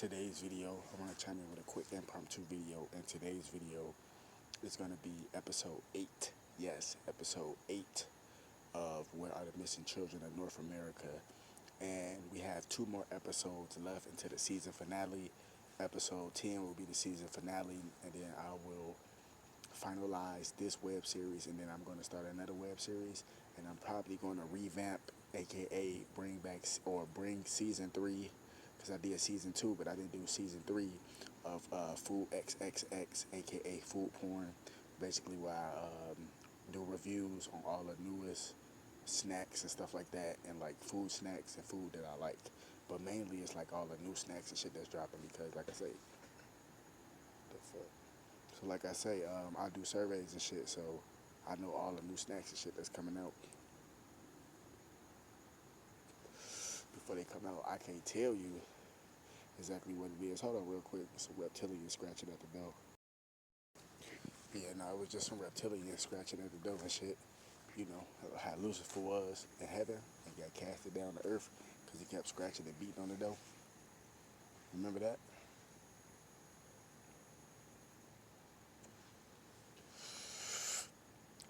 today's video, I want to chime in with a quick impromptu video. And today's video is going to be episode 8. Yes, episode 8 of Where Are the Missing Children of North America. And we have 2 more episodes left into the season finale. Episode 10 will be the season finale, and then I will finalize this web series, and then I'm going to start another web series, and I'm probably going to revamp, aka bring back or bring season 3, because I did season 2, but I didn't do season 3 of Food XXX, aka food porn, basically where I do reviews on all the newest snacks and stuff like that, and like food snacks and food that I like. But mainly it's like all the new snacks and shit that's dropping, because like I say, the fuck. So like I say, I do surveys and shit, so I know all the new snacks and shit that's coming out. Before they come out, I can't tell you exactly what it is. Hold on real quick. It's a reptilian scratching at the door. Yeah, no, it was just some reptilian scratching at the door and shit. You know, how Lucifer was in heaven and got casted down to earth because he kept scratching and beating on the door. Remember that?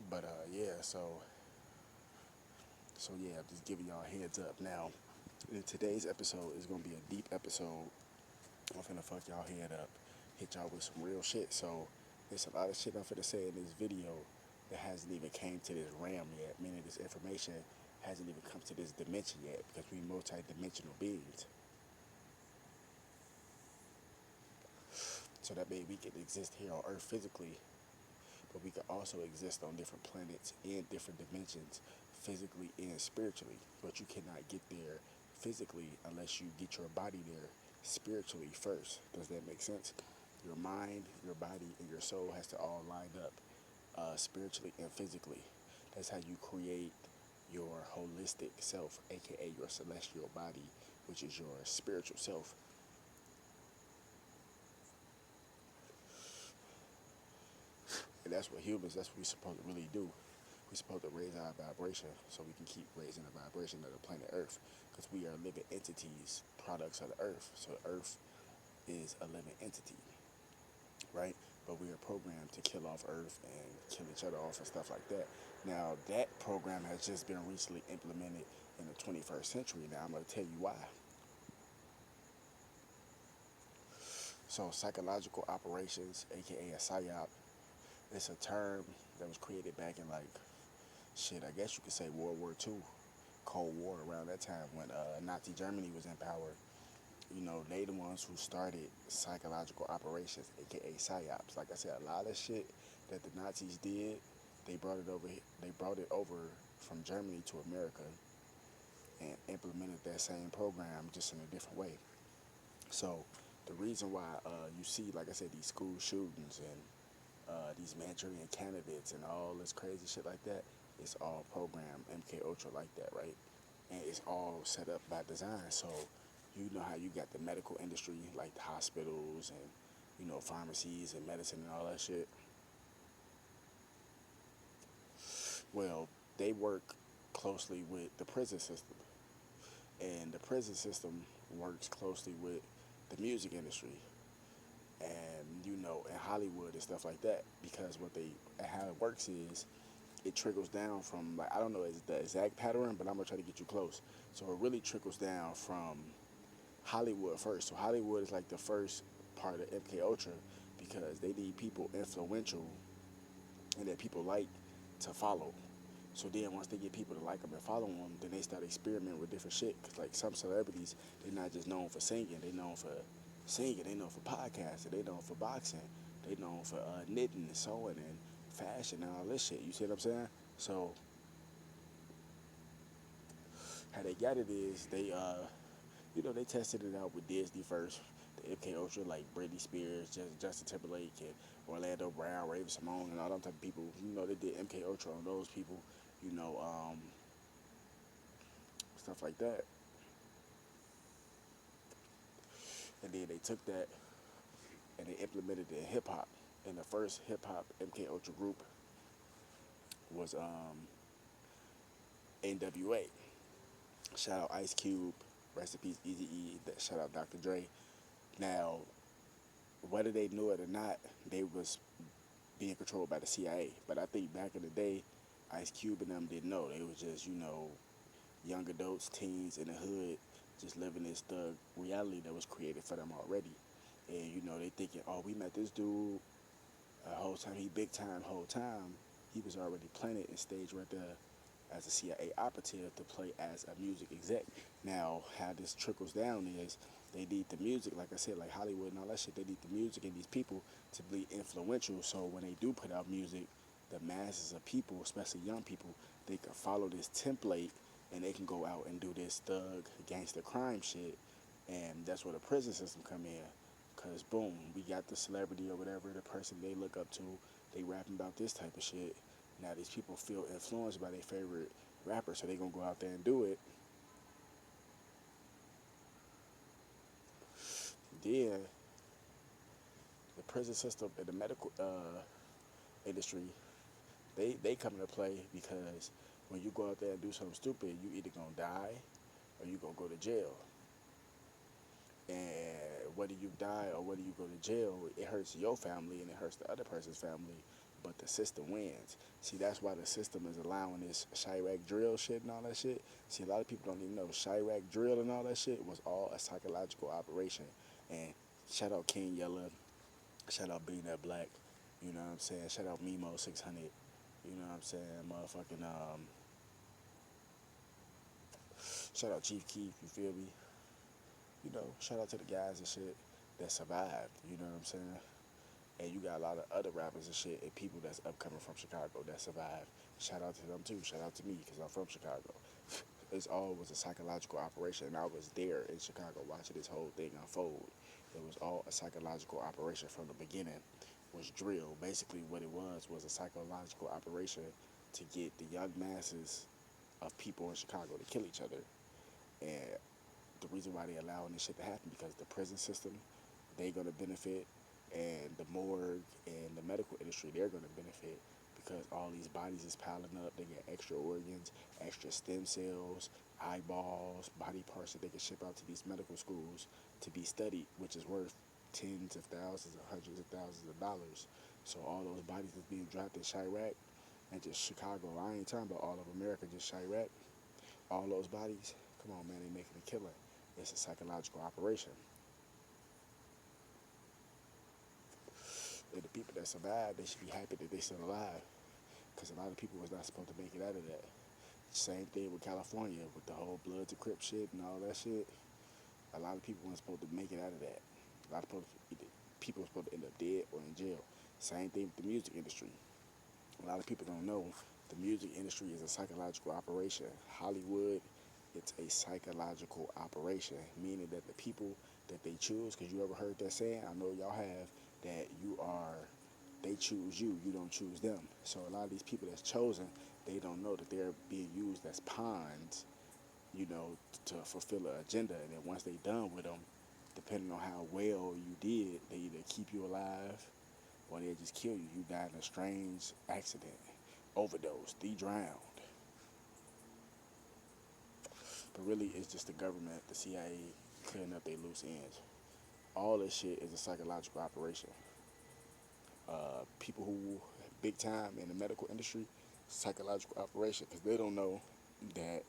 But yeah, so yeah, I'm just giving y'all a heads up. Now, in today's episode is gonna be a deep episode. I'm finna fuck y'all head up, hit y'all with some real shit. So there's a lot of shit I'm finna say in this video that hasn't even came to this realm yet, meaning this information hasn't even come to this dimension yet, because we multi-dimensional beings. So that means we can exist here on Earth physically, but we can also exist on different planets in different dimensions, physically and spiritually. But you cannot get there physically unless you get your body there spiritually first. Does that make sense? Your mind, your body, and your soul has to all line up spiritually and physically. That's how you create your holistic self, aka your celestial body, which is your spiritual self. And that's what humans, that's what we're supposed to really do. We're supposed to raise our vibration so we can keep raising the vibration of the planet Earth, because we are living entities, products of the Earth. So the Earth is a living entity, right? But we are programmed to kill off Earth and kill each other off and stuff like that. Now, that program has just been recently implemented in the 21st century. Now, I'm going to tell you why. So, psychological operations, aka a psyop, it's a term that was created back in like, shit, I guess you could say World War II, Cold War, around that time when Nazi Germany was in power. You know, they the ones who started psychological operations, aka psyops. Like I said, a lot of shit that the Nazis did, they brought it over from Germany to America and implemented that same program just in a different way. So the reason why you see, like I said, these school shootings and these Manchurian candidates and all this crazy shit like that, it's all programmed MK Ultra like that, right? And it's all set up by design. So you know how you got the medical industry, like the hospitals and, you know, pharmacies and medicine and all that shit. Well, they work closely with the prison system. And the prison system works closely with the music industry. And, you know, in Hollywood and stuff like that. Because how it works is, it trickles down from, like, I don't know the exact pattern, but I'm going to try to get you close. So it really trickles down from Hollywood first. So Hollywood is like the first part of MK Ultra, because they need people influential and that people like to follow. So then once they get people to like them and follow them, then they start experimenting with different shit. Cause like some celebrities, they're not just known for singing. They known for singing. They known for podcasting. They known for boxing. They known for knitting and sewing and fashion and all this shit. You see what I'm saying? So how they got it is they you know, they tested it out with Disney first, the MK Ultra, like Britney Spears, Justin Timberlake, and Orlando Brown, Raven Simone, and all them type of people. You know, they did MK Ultra on those people, you know, stuff like that. And then they took that and they implemented it in hip hop. And the first hip hop MK Ultra group was NWA. Shout out Ice Cube, rest in peace Eazy-E. Shout out Dr. Dre. Now, whether they knew it or not, they was being controlled by the CIA. But I think back in the day, Ice Cube and them didn't know. They was just, young adults, teens in the hood, just living this thug reality that was created for them already. And, they thinking, oh, we met this dude, the whole time he big time, whole time, he was already planted and staged right there as a CIA operative to play as a music exec. Now, how this trickles down is they need the music, like I said, like Hollywood and all that shit, they need the music and these people to be influential. So when they do put out music, the masses of people, especially young people, they can follow this template and they can go out and do this thug gangster crime shit. And that's where the prison system come in. Cause boom, we got the celebrity or whatever, the person they look up to, they rapping about this type of shit. Now these people feel influenced by their favorite rapper, so they gonna go out there and do it. Then the prison system and the medical industry, they come into play because when you go out there and do something stupid, you either gonna die or you gonna go to jail. And whether you die or whether you go to jail, it hurts your family and it hurts the other person's family, but the system wins. See, that's why the system is allowing this Chirac drill shit and all that shit. See, a lot of people don't even know Chirac drill and all that shit was all a psychological operation. And shout out King Yella, shout out Being That Black, you know what I'm saying? Shout out Memo 600, you know what I'm saying? Motherfucking, shout out Chief Keef, you feel me? Shout out to the guys and shit that survived, you know what I'm saying? And you got a lot of other rappers and shit and people that's upcoming from Chicago that survived. Shout out to them too. Shout out to me because I'm from Chicago. It's all was a psychological operation, and I was there in Chicago watching this whole thing unfold. It was all a psychological operation from the beginning. Was drill. Basically, what it was a psychological operation to get the young masses of people in Chicago to kill each other. And the reason why they allowing this shit to happen because the prison system, they gonna benefit, and the morgue and the medical industry, they're gonna benefit because all these bodies is piling up. They get extra organs, extra stem cells, eyeballs, body parts that they can ship out to these medical schools to be studied, which is worth tens of thousands or hundreds of thousands of dollars. So all those bodies that's being dropped in Chirac and just Chicago, I ain't talking about all of America, just Chirac, all those bodies, come on man, they making a killing. It's a psychological operation. And the people that survived, they should be happy that they still alive. Because a lot of people was not supposed to make it out of that. Same thing with California, with the whole Blood to Crip shit and all that shit. A lot of people weren't supposed to make it out of that. A lot of people were supposed to end up dead or in jail. Same thing with the music industry. A lot of people don't know the music industry is a psychological operation. Hollywood, it's a psychological operation, meaning that the people that they choose, because you ever heard that saying? I know y'all have, that they choose you, you don't choose them. So a lot of these people that's chosen, they don't know that they're being used as pawns, to fulfill an agenda. And then once they done with them, depending on how well you did, they either keep you alive or they just kill you. You die in a strange accident, overdose, drowned. But really, it's just the government, the CIA, clearing up their loose ends. All this shit is a psychological operation. People who big time in the medical industry, psychological operation, because they don't know that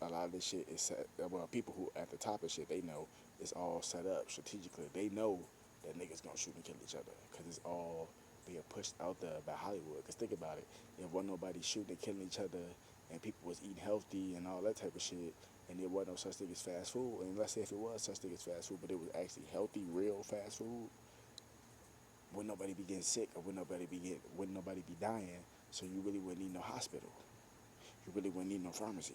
a lot of this shit is set. Well, people who at the top of shit, they know it's all set up strategically. They know that niggas gonna shoot and kill each other because it's all being pushed out there by Hollywood. Because think about it, if wasn't nobody shooting and killing each other and people was eating healthy and all that type of shit, and there wasn't no such thing as fast food, and let's say if it was such thing as fast food, but it was actually healthy, real fast food, wouldn't nobody be getting sick or wouldn't nobody be dying, so you really wouldn't need no hospital. You really wouldn't need no pharmacy.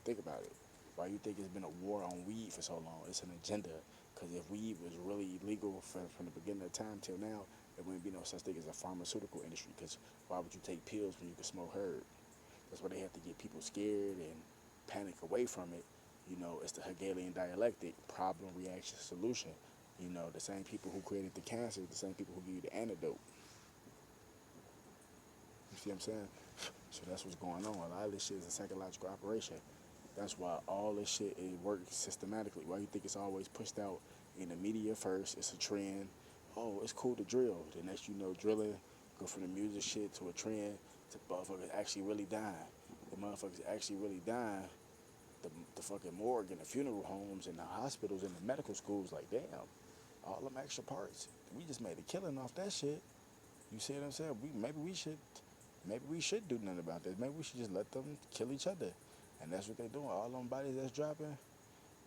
Think about it. Why you think it's been a war on weed for so long? It's an agenda. Because if weed was really legal from the beginning of time till now, there wouldn't be no such thing as a pharmaceutical industry. Because why would you take pills when you can smoke herb? That's why they have to get people scared and panic away from it. It's the Hegelian dialectic, problem, reaction, solution. The same people who created the cancer, the same people who give you the antidote. You see what I'm saying? So that's what's going on. A lot of this shit is a psychological operation. That's why all this shit is works systematically. Why you think it's always pushed out in the media first? It's a trend. Oh, it's cool to drill. The next you know, drilling go from the music shit to a trend to motherfuckers actually really dying. The motherfuckers actually really dying. The fucking morgue and the funeral homes and the hospitals and the medical schools, like damn, all them extra parts. We just made a killing off that shit. You see what I'm saying? Maybe we should do nothing about this. Maybe we should just let them kill each other. And that's what they doing. All them bodies that's dropping,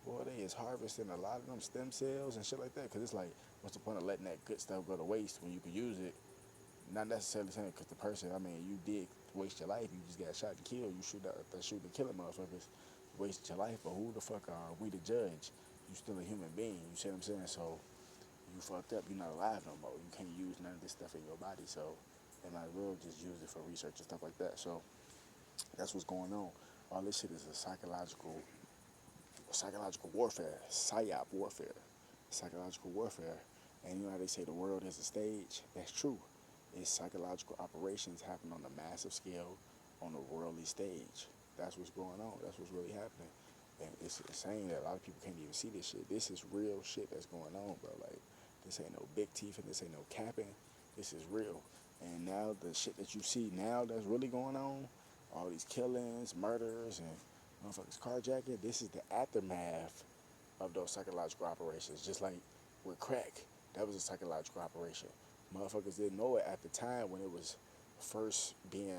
boy, they is harvesting a lot of them stem cells and shit like that. Because it's like, what's the point of letting that good stuff go to waste when you can use it? Not necessarily saying because the person, I mean, you did waste your life. You just got shot and killed. You shoot and killing motherfuckers. Wasted your life, but who the fuck are we to judge? You still a human being. You see what I'm saying? So you fucked up. You're not alive no more. You can't use none of this stuff in your body. So they might as well just use it for research and stuff like that. So that's what's going on. All this shit is a psychological warfare, psyop warfare, psychological warfare. And you know how they say the world is a stage? That's true. It's psychological operations happen on a massive scale on a worldly stage. That's what's going on. That's what's really happening. And it's insane that a lot of people can't even see this shit. This is real shit that's going on, bro. Like, this ain't no big teeth and this ain't no capping. This is real. And now the shit that you see now that's really going on, all these killings, murders, and motherfuckers carjacking, this is the aftermath of those psychological operations. Just like with crack, that was a psychological operation. Motherfuckers didn't know it at the time when it was first being,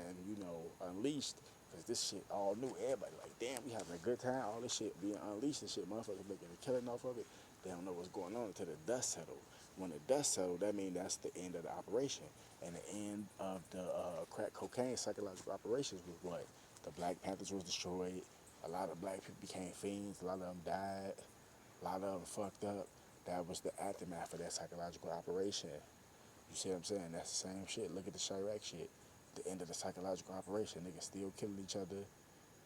unleashed. Because this shit all new. Everybody like, damn, we having a good time. All this shit being unleashed and shit. Motherfuckers making a killing off of it. They don't know what's going on until the dust settled. When the dust settled, that means that's the end of the operation. And the end of the crack cocaine psychological operations was what? The Black Panthers was destroyed. A lot of black people became fiends. A lot of them died. A lot of them fucked up. That was the aftermath of that psychological operation. You see what I'm saying? That's the same shit. Look at the Chirac shit. The end of the psychological operation. Niggas still killing each other.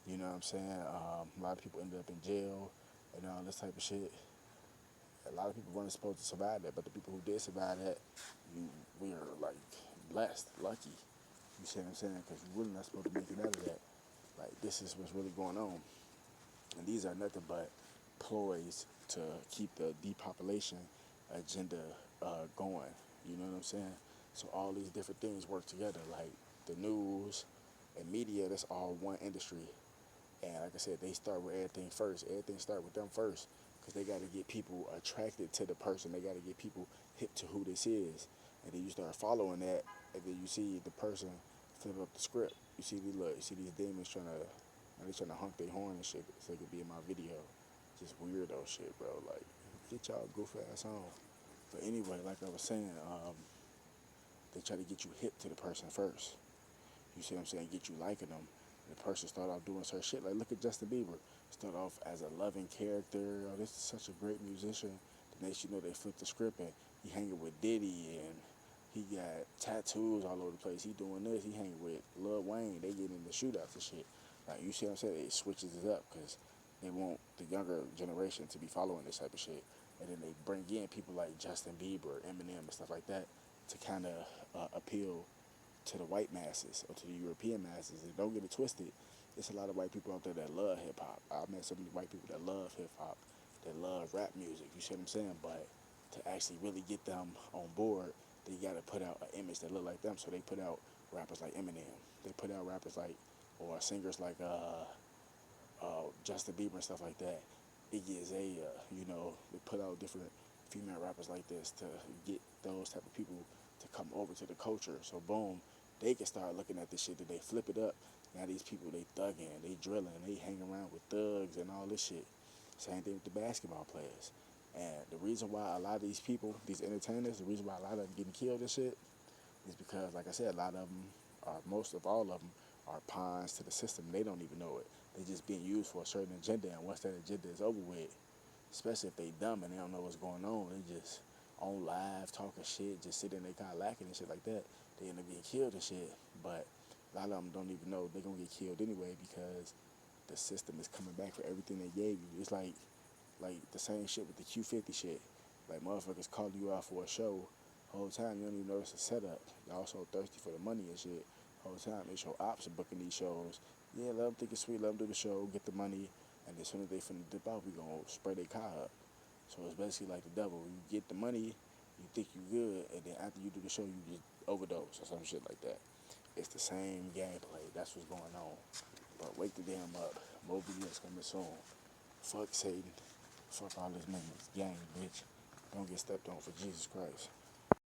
You know what I'm saying? A lot of people ended up in jail and all this type of shit. A lot of people weren't supposed to survive that, but the people who did survive that, we are like blessed, lucky. You see what I'm saying? Because we're really not supposed to make it out of that. Like, this is what's really going on. And these are nothing but ploys to keep the depopulation agenda going. You know what I'm saying? So all these different things work together, like the news and media. That's all one industry. And like I said, they start with everything first. Everything start with them first, because they got to get people attracted to the person. They got to get people hip to who this is. And then you start following that, and then you see the person flip up the script. You see these demons trying to honk their horn and shit so they could be in my video. Just weirdo shit, bro. Like, get y'all goofy ass on. But anyway, like I was saying, they try to get you hip to the person first. You see what I'm saying? Get you liking them. And the person start off doing certain shit. Like, look at Justin Bieber. Start off as a loving character. Oh, this is such a great musician. The next you know, they flip the script and he hanging with Diddy and he got tattoos all over the place. He doing this. He hanging with Lil Wayne. They getting into shootouts and shit. Like, you see what I'm saying? It switches it up because they want the younger generation to be following this type of shit. And then they bring in people like Justin Bieber, Eminem, and stuff like that to kind of appeal to the white masses or to the European masses. And don't get it twisted. There's a lot of white people out there that love hip-hop. I've met so many white people that love hip-hop, that love rap music. You see what I'm saying? But to actually really get them on board, they got to put out an image that look like them. So they put out rappers like Eminem. They put out rappers like, or singers like Justin Bieber and stuff like that. Iggy Azalea, they put out different female rappers like this to get those type of people to come over to the culture. So boom, they can start looking at this shit, that they flip it up. Now these people, they thugging, they drilling, they hang around with thugs and all this shit. Same thing with the basketball players. And the reason why a lot of these people, these entertainers, the reason why a lot of them getting killed and shit is because, like I said, a lot of them, or most of all of them, are pawns to the system. They don't even know it. They just being used for a certain agenda, and once that agenda is over with, especially if they dumb and they don't know what's going on, they just on live talking shit, just sitting there kind of lacking and shit like that. They end up getting killed and shit. But a lot of them don't even know they're gonna get killed anyway because the system is coming back for everything they gave you. It's like the same shit with the Q50 shit. Like, motherfuckers calling you out for a show, whole time you don't even notice the setup. Y'all so thirsty for the money and shit. Whole time they show ops are booking these shows. Yeah, let them think it's sweet, let them do the show, get the money, and as soon as they finna dip out, we gonna spray their car up. So it's basically like the devil. You get the money, you think you good, and then after you do the show, you just overdose or some shit like that. It's the same gameplay. That's what's going on. But wake the damn up. More videos coming soon. Fuck Satan. Fuck all this niggas. Gang, bitch. Don't get stepped on for Jesus Christ.